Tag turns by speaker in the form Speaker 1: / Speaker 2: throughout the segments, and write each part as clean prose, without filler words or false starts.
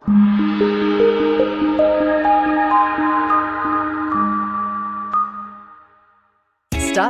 Speaker 1: Stop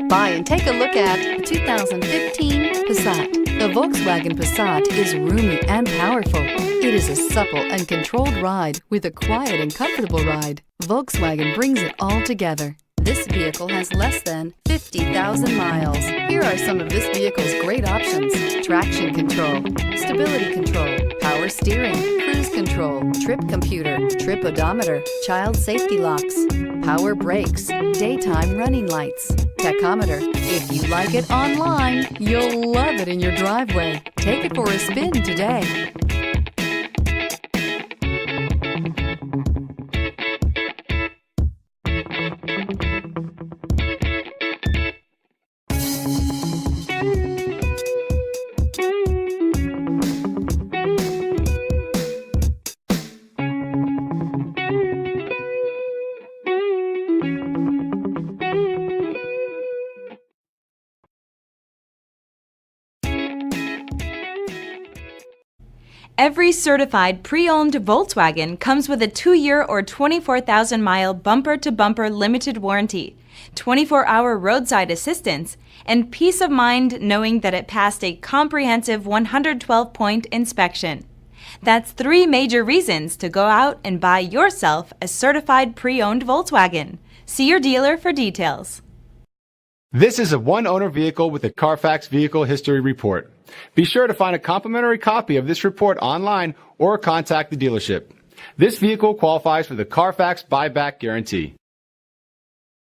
Speaker 1: by and take a look at the 2015 Passat. The Volkswagen Passat is roomy and powerful. It is a supple and controlled ride with a quiet and comfortable ride. Volkswagen brings it all together. This vehicle has less than 50,000 miles. Here are some of this vehicle's great options: traction control, stability control, power steering, cruise control, trip computer, trip odometer, child safety locks, power brakes, daytime running lights, tachometer. If you like it online, you'll love it in your driveway. Take it for a spin today.
Speaker 2: Every certified pre-owned Volkswagen comes with a 2-year or 24,000-mile bumper-to-bumper limited warranty, 24-hour roadside assistance, and peace of mind knowing that it passed a comprehensive 112-point inspection. That's 3 major reasons to go out and buy yourself a certified pre-owned Volkswagen. See your dealer for details.
Speaker 3: This is a one-owner vehicle with a Carfax Vehicle History Report. Be sure to find a complimentary copy of this report online or contact the dealership. This vehicle qualifies for the Carfax Buyback Guarantee.